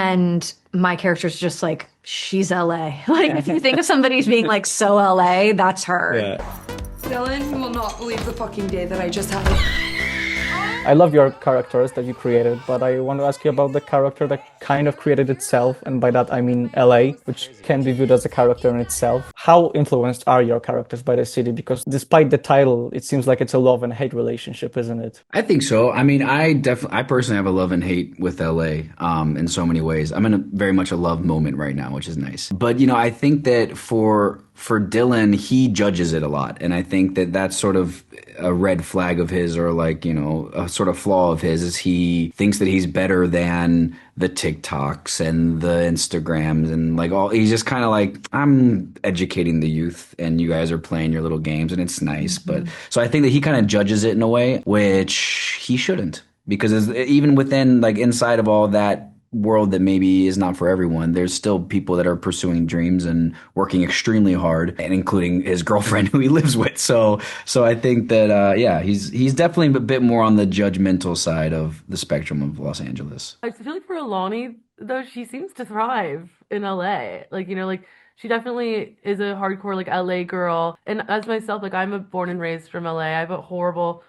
And my character's just like, she's LA. Like, if you think of somebody as being like so LA, that's her. Yeah. Dylan, you will not believe the fucking day that I just had. I love your characters that you created, but I want to ask you about the character that kind of created itself, and by that I mean LA, which can be viewed as a character in itself. How influenced are your characters by the city? Because despite the title, it seems like it's a love and hate relationship, isn't it? I think so. I mean, I personally have a love and hate with LA, in so many ways. I'm in a very much a love moment right now, which is nice. But, I think that for Dylan, he judges it a lot. And I think that that's sort of a red flag of his, or like, a sort of flaw of his, is he thinks that he's better than the TikToks and the Instagrams and like all. He's just kind of like, I'm educating the youth and you guys are playing your little games and it's nice. But so I think that he kind of judges it in a way which he shouldn't, because even within, like, inside of all that world that maybe is not for everyone, there's still people that are pursuing dreams and working extremely hard, and including his girlfriend who he lives with. So I think that he's definitely a bit more on the judgmental side of the spectrum of Los Angeles. I feel like for Alani, though, she seems to thrive in LA. Like she definitely is a hardcore like LA girl. And as myself, like I'm born and raised from LA. I have a horrible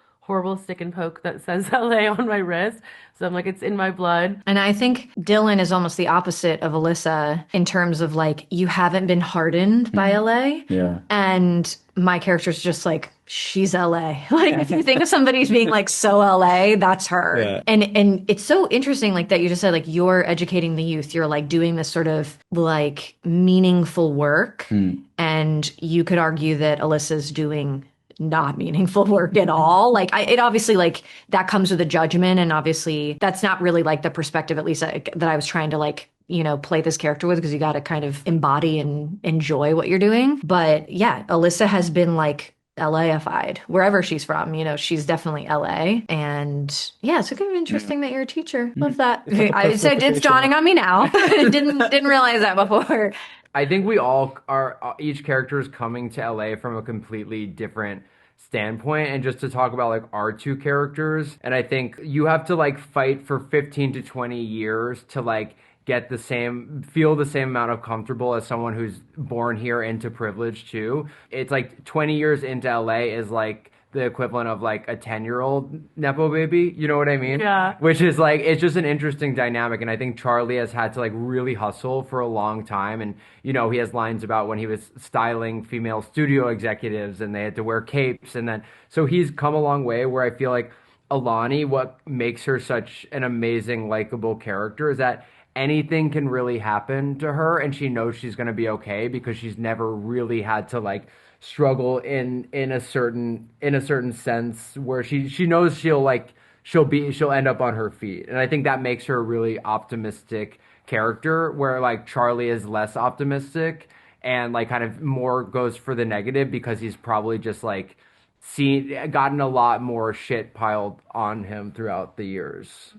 stick and poke that says LA on my wrist. So I'm like, it's in my blood. And I think Dylan is almost the opposite of Alyssa in terms of like, you haven't been hardened by LA. Yeah. And my character's just like, she's LA. Like, if you think of somebody as being like so LA, that's her. Yeah. And it's so interesting, like, that you just said, like, you're educating the youth. You're like doing this sort of like meaningful work. And you could argue that Alyssa's doing not meaningful work at all. Like, it obviously, like, that comes with a judgment, and obviously that's not really like the perspective, at least that I was trying to like, play this character with, because you got to kind of embody and enjoy what you're doing. But yeah, Alyssa has been like LA-ified wherever she's from. She's definitely LA. And yeah, it's kind of interesting that you're a teacher. Love that. It's dawning on me now. didn't realize that before. I think we all are, each character is coming to LA from a completely different standpoint. And just to talk about like our two characters, and I think you have to like fight for 15 to 20 years to like feel the same amount of comfortable as someone who's born here into privilege too. It's like 20 years into LA is like the equivalent of like a 10-year-old Nepo baby, you know what I mean? Yeah. Which is like, it's just an interesting dynamic. And I think Charlie has had to like really hustle for a long time. And, he has lines about when he was styling female studio executives and they had to wear capes. And then, so he's come a long way, where I feel like Alani, what makes her such an amazing, likable character is that anything can really happen to her and she knows she's going to be okay, because she's never really had to like struggle in a certain sense, where she knows she'll end up on her feet. And I think that makes her a really optimistic character, where like Charlie is less optimistic and like kind of more goes for the negative, because he's probably just like gotten a lot more shit piled on him throughout the years.